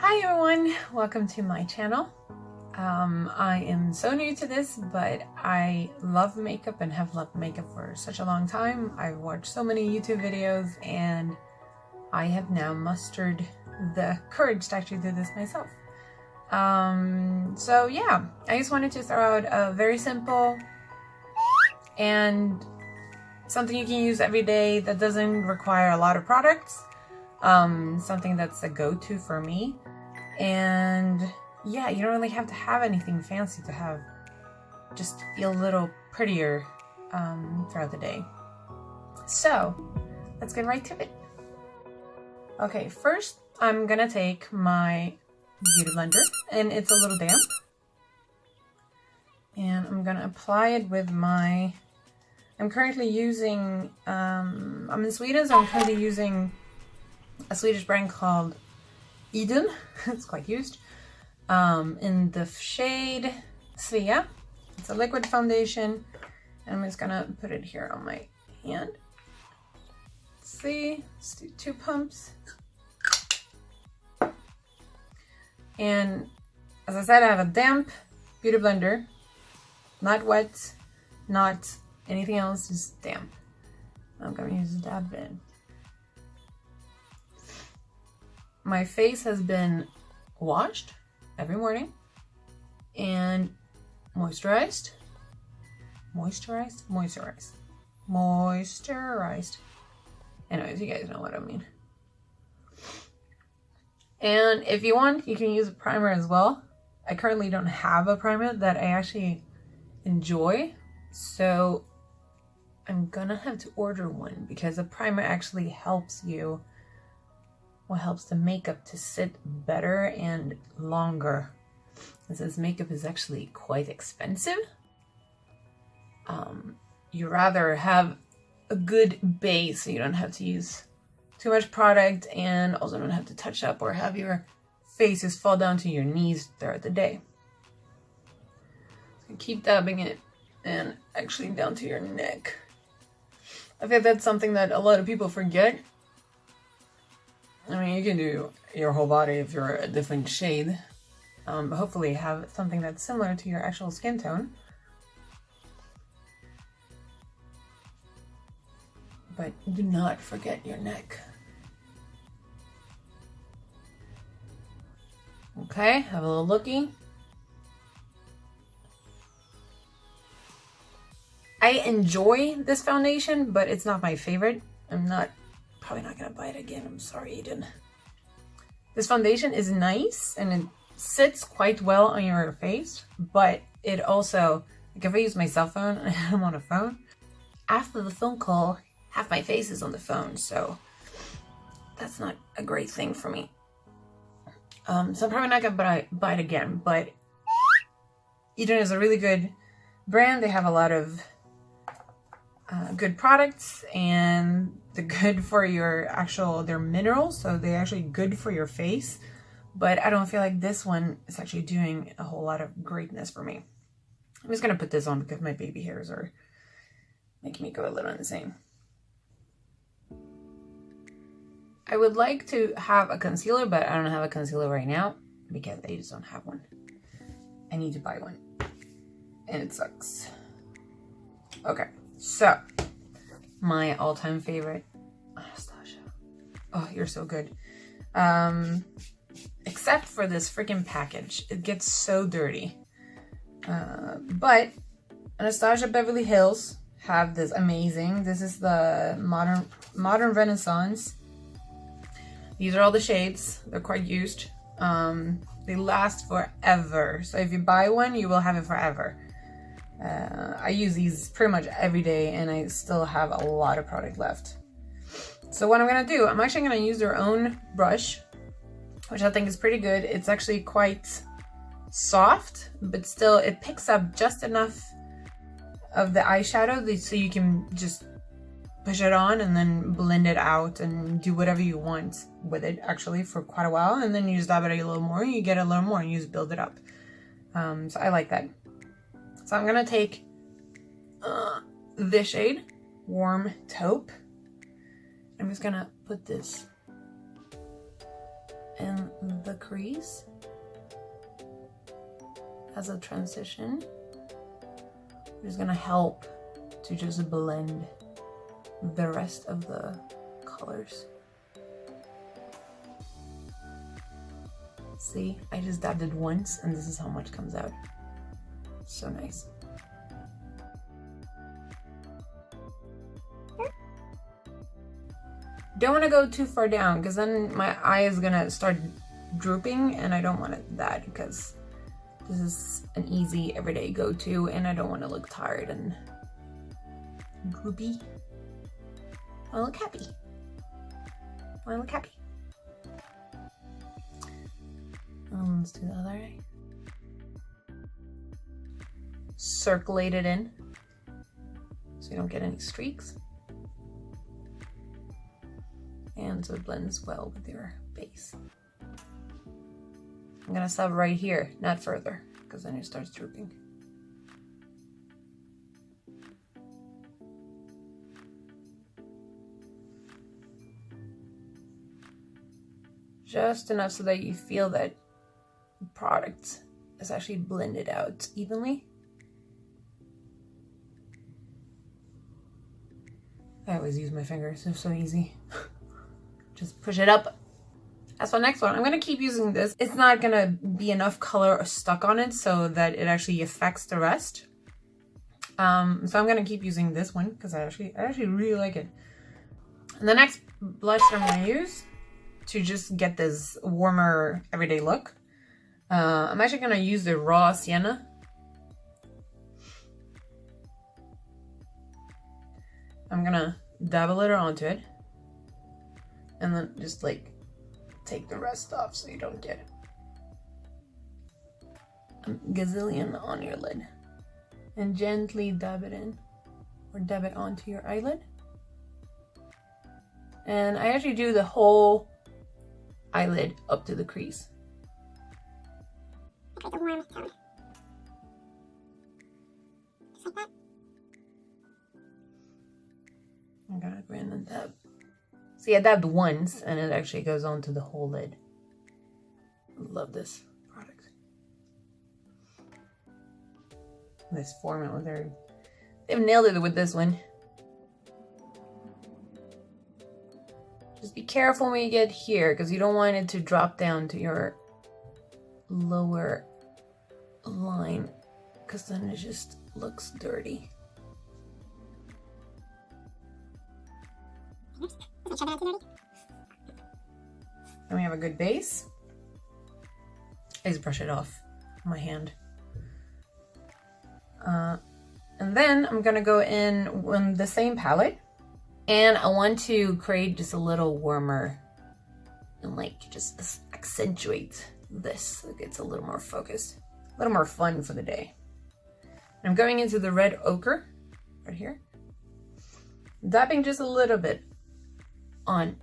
Hi everyone, welcome to my channel. I am so new to this, but I love makeup and have loved makeup for such a long time. I've watched so many YouTube videos and I have now mustered the courage to actually do this myself. So yeah, I just wanted to throw out a very simple and something you can use every day that doesn't require a lot of products. Something that's a go-to for me. And yeah, you don't really have to have anything fancy to have, just feel a little prettier throughout the day. So let's get right to it. Okay, first I'm gonna take my beauty blender, and it's a little damp, and I'm gonna apply it with my, I'm currently using, I'm in Sweden, so I'm currently using a Swedish brand called IDUN. It's quite used. In the shade SVEA. It's a liquid foundation, and I'm just gonna put it here on my hand. Let's see, let's do 2 pumps. And as I said, I have a damp beauty blender, not wet, not anything else, just damp. I'm gonna use a dab bit. My face has been washed every morning and moisturized. Anyways, you guys know what I mean. And if you want, you can use a primer as well. I currently don't have a primer that I actually enjoy, so I'm gonna have to order one because a primer actually helps you, helps the makeup to sit better and longer. Since makeup is actually quite expensive, you rather have a good base so you don't have to use too much product and also don't have to touch up or have your faces fall down to your knees throughout the day. So keep dabbing it and actually down to your neck. I think that's something that a lot of people forget. I mean, you can do your whole body if you're a different shade. But hopefully have something that's similar to your actual skin tone. But do not forget your neck. Okay, have a little looky. I enjoy this foundation, but it's not my favorite. Probably not gonna buy it again. I'm sorry, Eden. This foundation is nice and it sits quite well on your face, but it also, like if I use my cell phone and I'm on a phone, after the phone call, half my face is on the phone, so that's not a great thing for me. So I'm probably not gonna buy it again, but IDUN is a really good brand. They have a lot of good products, and they're good for their minerals, so they're actually good for your face. But I don't feel like this one is actually doing a whole lot of greatness for me. I'm just gonna put this on because my baby hairs are making me go a little insane. I would like to have a concealer, but I don't have a concealer right now because I just don't have one. I need to buy one, and it sucks. Okay, so my all-time favorite, Anastasia. Oh, you're so good. Except for this freaking package. It gets so dirty. But Anastasia Beverly Hills have this amazing, this is the Modern Renaissance. These are all the shades. They're quite used. They last forever. So if you buy one, you will have it forever. I use these pretty much every day and I still have a lot of product left. So what I'm gonna do, I'm actually gonna use their own brush, which I think is pretty good. It's actually quite soft, but still it picks up just enough of the eyeshadow so you can just push it on and then blend it out and do whatever you want with it actually for quite a while. And then you just dab it a little more, you get a little more and you just build it up. So I like that. So I'm gonna take this shade, Warm Taupe. I'm just gonna put this in the crease as a transition, which is gonna help to just blend the rest of the colors. See, I just dabbed it once and this is how much comes out. So nice. Don't want to go too far down because then my eye is gonna start drooping and I don't want that because this is an easy everyday go-to and I don't want to look tired and droopy. I look happy. I look happy. Let's do the other eye. Circulate it in so you don't get any streaks. And so it blends well with your base. I'm gonna stop right here, not further, because then it starts drooping. Just enough so that you feel that the product is actually blended out evenly. I always use my fingers, they're so easy. Just push it up. As for the next one, I'm gonna keep using this. It's not gonna be enough color stuck on it so that it actually affects the rest. So I'm gonna keep using this one because I actually really like it. And the next blush that I'm gonna use to just get this warmer everyday look, I'm actually gonna use the raw Sienna. I'm gonna dab a little onto it and then just like take the rest off so you don't get a gazillion on your lid, and gently dab it in or dab it onto your eyelid. And I actually do the whole eyelid up to the crease. Okay, the warm tone. Just like that. I'm gonna go in and dab. See, I dabbed once and it actually goes onto the whole lid. Love this product. This formula, they've nailed it with this one. Just be careful when you get here because you don't want it to drop down to your lower line because then it just looks dirty. And we have a good base. I just brush it off my hand. And then I'm gonna go in with the same palette and I want to create just a little warmer and like just accentuate this so it gets a little more focused, a little more fun for the day. And I'm going into the red ochre right here, dabbing just a little bit on.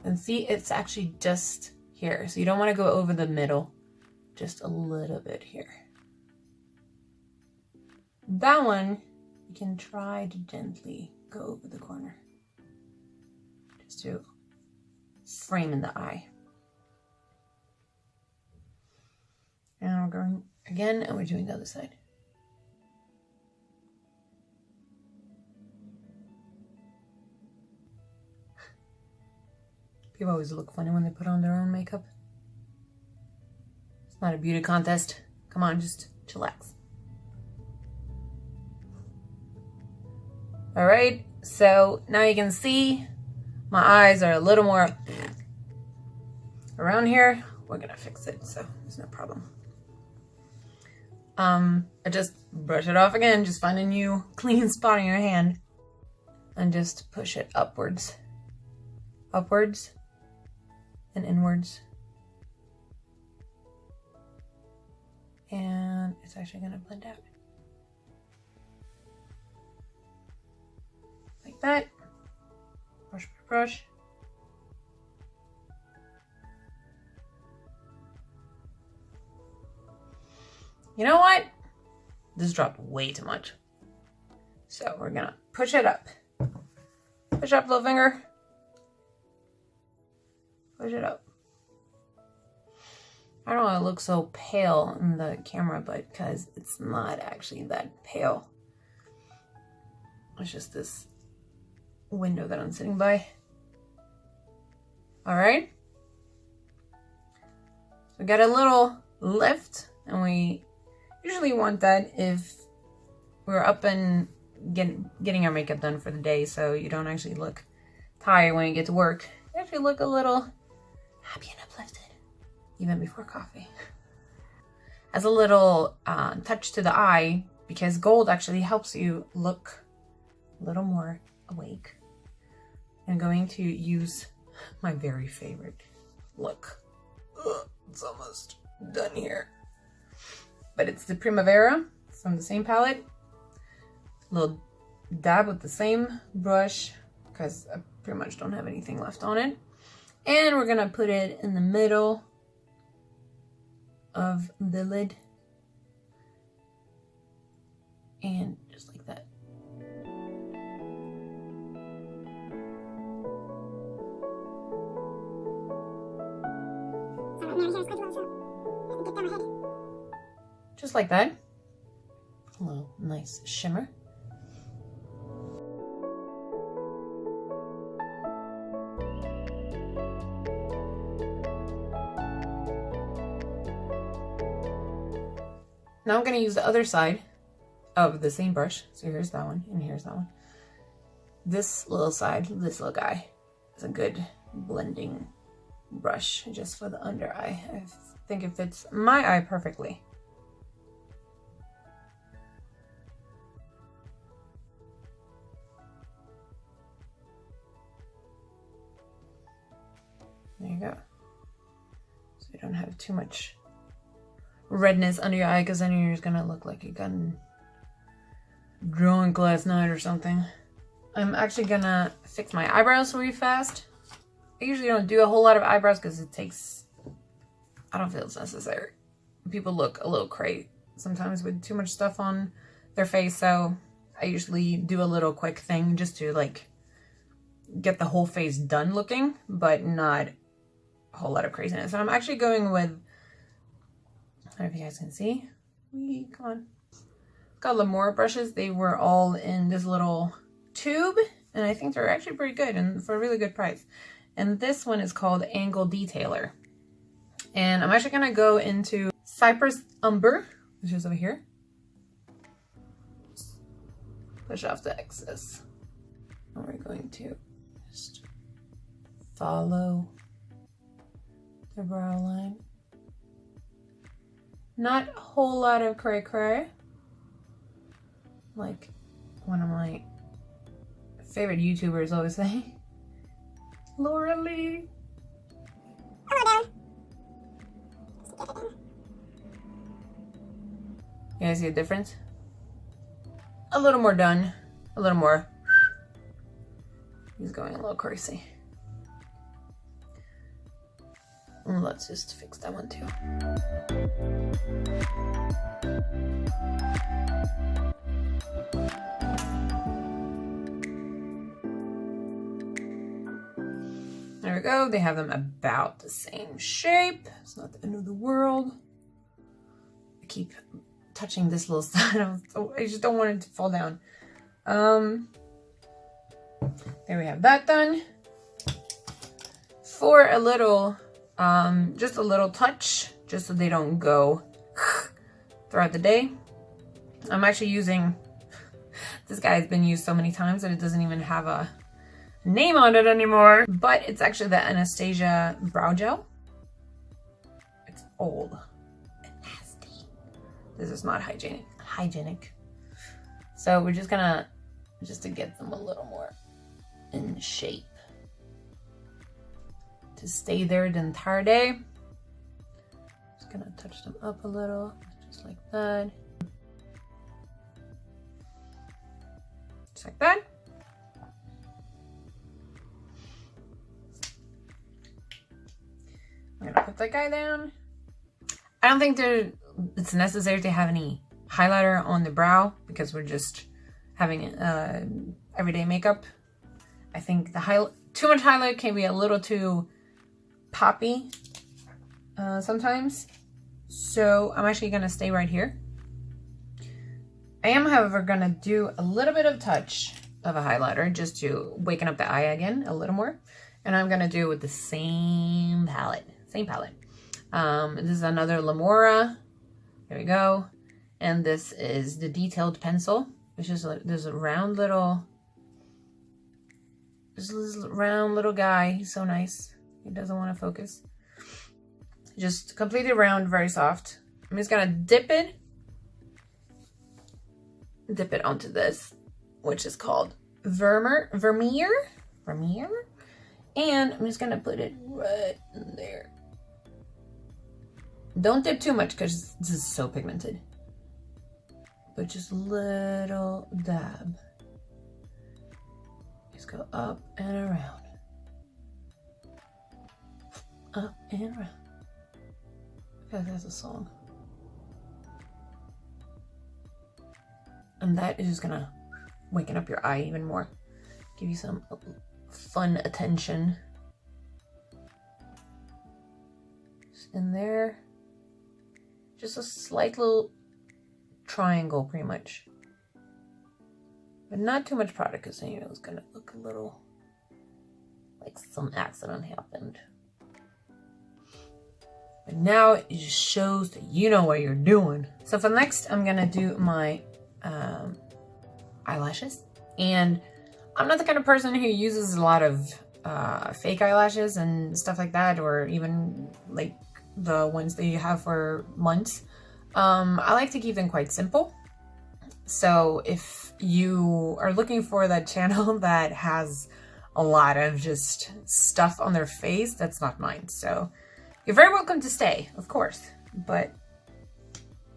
And see, it's actually just here. So you don't want to go over the middle, just a little bit here. That one, you can try to gently go over the corner, just to frame in the eye. And we're going again, and we're doing the other side. People always look funny when they put on their own makeup. It's not a beauty contest. Come on, just chillax. All right, so now you can see my eyes are a little more around here. We're gonna fix it, so there's no problem. I just brush it off again, just find a new clean spot in your hand and just push it upwards, upwards and inwards. And it's actually gonna blend out. Like that. Brush, brush, brush. You know what? This dropped way too much. So we're gonna push it up. Push up, little finger. Push it up. I don't know why it looks so pale in the camera, but because it's not actually that pale. It's just this window that I'm sitting by. All right. So we got a little lift, and we usually want that if we're up and getting our makeup done for the day, so you don't actually look tired when you get to work. You actually look a little happy and uplifted, even before coffee. As a little touch to the eye, because gold actually helps you look a little more awake. I'm going to use my very favorite look. Ugh, it's almost done here. But it's the Primavera from the same palette. Little dab with the same brush because I pretty much don't have anything left on it. And we're gonna put it in the middle of the lid. And just like that. Just like that. A little nice shimmer. Now I'm going to use the other side of the same brush. So here's that one and here's that one. This little side, this little guy, is a good blending brush just for the under eye. I think it fits my eye perfectly. There you go. So you don't have too much redness under your eye, because then you're just gonna look like you got drunk last night or something. I'm actually gonna fix my eyebrows really fast. I usually don't do a whole lot of eyebrows because it takes, I don't feel it's necessary. People look a little crazy sometimes with too much stuff on their face, so I usually do a little quick thing just to like get the whole face done looking, but not a whole lot of craziness. And I'm actually going with, I don't know if you guys can see. Come on. Got Vermeer brushes. They were all in this little tube, and I think they're actually pretty good and for a really good price. And this one is called Angle Detailer. And I'm actually gonna go into Cypress Umber, which is over here. Push off the excess. And we're going to just follow the brow line. Not a whole lot of cray cray. Like one of my favorite YouTubers always say. Laura Lee. Hello there. You guys see a difference? A little more done. A little more. He's going a little crazy. And let's just fix that one too. There we go. They have them about the same shape. It's not the end of the world. I keep touching this little side. I just don't want it to fall down. There we have that done. For a little, just a little touch, just so they don't go throughout the day. I'm actually using, this guy has been used so many times that it doesn't even have a name on it anymore, but it's actually the Anastasia brow gel. It's old and nasty. This is not hygienic. So we're just gonna, just to get them a little more in shape, to stay there the entire day. Just gonna touch them up a little, just like that. Just like that. I'm gonna put that guy down. I don't think it's necessary to have any highlighter on the brow because we're just having everyday makeup. I think too much highlight can be a little too poppy sometimes. So I'm actually gonna stay right here. I am, however, gonna do a little bit of touch of a highlighter just to waken up the eye again a little more. And I'm gonna do it with the same palette. This is another Lamora. There we go. And this is the detailed pencil, which is there's a round little, this round little guy. He's so nice. He doesn't want to focus. Just completely round, very soft. I'm just gonna dip it onto this, which is called Vermeer. And I'm just gonna put it right in there. Don't dip too much because this is so pigmented. But just a little dab. Just go up and around. Up and around. I feel like that's a song. And that is just gonna waken up your eye even more. Give you some fun attention. Just in there. Just a slight little triangle, pretty much. But not too much product, because then it's gonna look a little like some accident happened. But now it just shows that you know what you're doing. So for next, I'm gonna do my eyelashes. And I'm not the kind of person who uses a lot of fake eyelashes and stuff like that, or even like the ones that you have for months. I like to keep them quite simple. So if you are looking for that channel that has a lot of just stuff on their face, that's not mine. So you're very welcome to stay, of course, but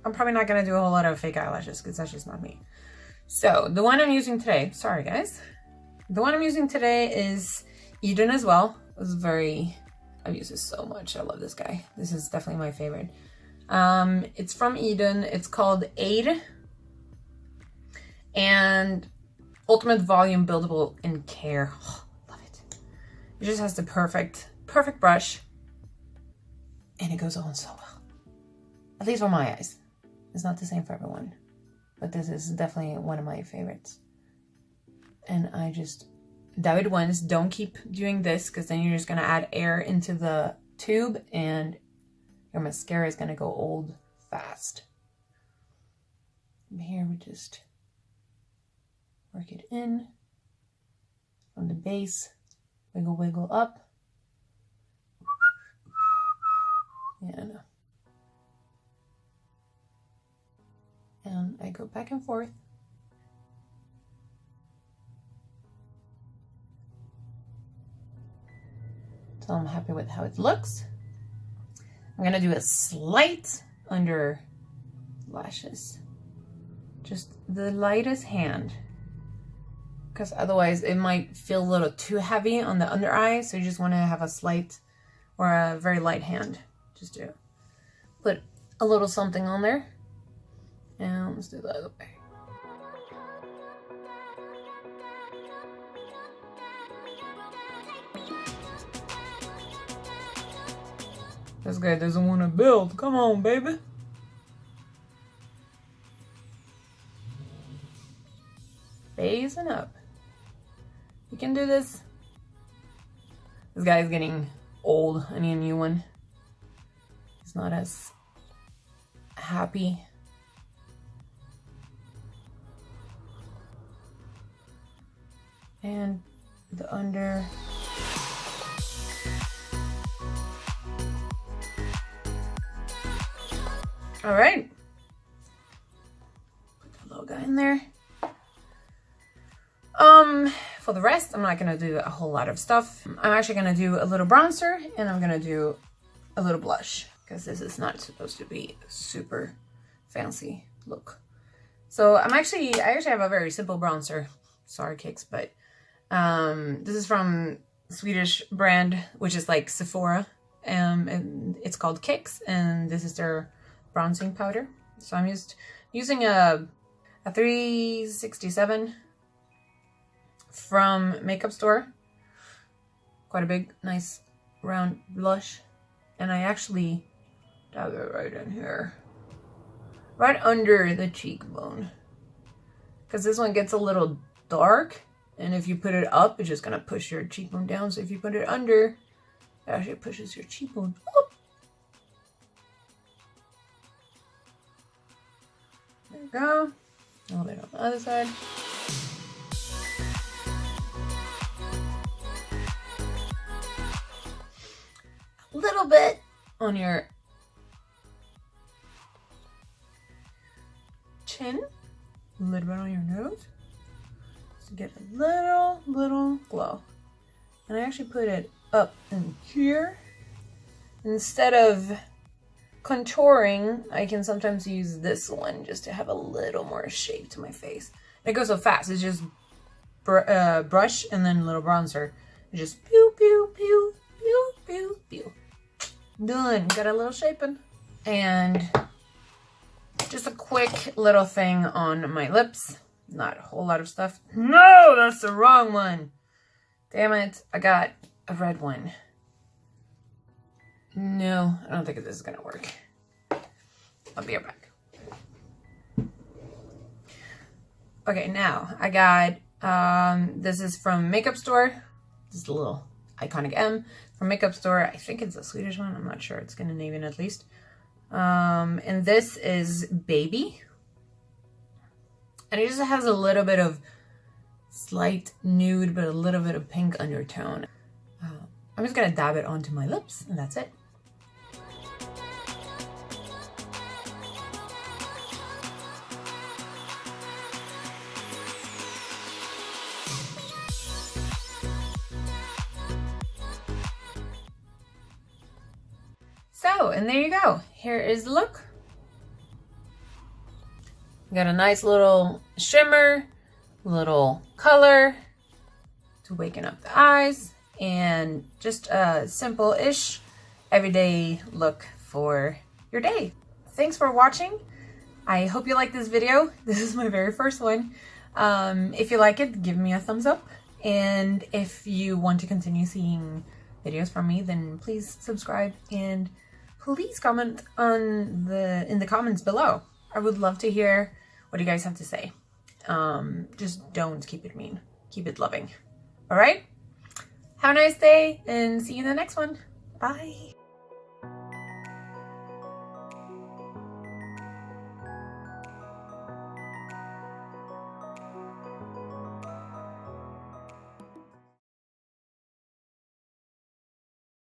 I'm probably not gonna do a whole lot of fake eyelashes because that's just not me. So the one I'm using today, sorry guys, the one I'm using today is IDUN as well. I've used this so much. I love this guy. This is definitely my favorite. It's from IDUN. It's called Aid. And Ultimate Volume Buildable in Care. Oh, love it. It just has the perfect brush. And it goes on so well. At least for my eyes. It's not the same for everyone. But this is definitely one of my favorites. And I just dab it once. Don't keep doing this because then you're just going to add air into the tube and your mascara is going to go old fast. And here we just work it in from the base. Wiggle up. And I go back and forth. So I'm happy with how it looks. I'm gonna do a slight under lashes. Just the lightest hand. Because otherwise it might feel a little too heavy on the under eye. So you just want to have a slight or a very light hand. Just to put a little something on there. And let's do the other way. This guy doesn't want to build. Come on, baby. Phasing up. You can do this. This guy's getting old. I need a new one. He's not as happy. And the under. All right. Put that little guy in there. For the rest, I'm not gonna do a whole lot of stuff. I'm actually gonna do a little bronzer and I'm gonna do a little blush because this is not supposed to be a super fancy look. So I actually have a very simple bronzer. Sorry, Kicks, but this is from a Swedish brand, which is like Sephora, and it's called Kicks, and this is their bronzing powder. So I'm just using a a 367 from Makeup Store. Quite a big, nice, round blush. And I actually dab it right in here. Right under the cheekbone. Because this one gets a little dark. And if you put it up, it's just going to push your cheekbone down. So if you put it under, it actually pushes your cheekbone up. There we go. A little bit on the other side. A little bit on your chin. A little bit on your nose. To get a little glow. And I actually put it up in here. Instead of contouring, I can sometimes use this one just to have a little more shape to my face. It goes so fast. It's just brush and then a little bronzer. It just pew, pew, pew, pew, pew, pew. Done. Got a little shaping. And just a quick little thing on my lips. Not a whole lot of stuff. No, that's the wrong one. Damn it. I got a red one. No, I don't think this is going to work. I'll be right back. Okay, now I got, this is from Makeup Store. This is a little iconic M from Makeup Store. I think it's a Swedish one. I'm not sure. It's Scandinavian at least. And this is Baby. And it just has a little bit of slight nude, but a little bit of pink undertone. I'm just gonna dab it onto my lips, and that's it. So, and there you go. Here is the look. Got a nice little shimmer, little color to waken up the eyes, and just a simple-ish everyday look for your day. Thanks for watching. I hope you like this video. This is my very first one. If you like it, give me a thumbs up. And if you want to continue seeing videos from me, then please subscribe and please comment in the comments below. I would love to hear what you guys have to say. Just don't keep it mean. Keep it loving. All right? Have a nice day and see you in the next one. Bye.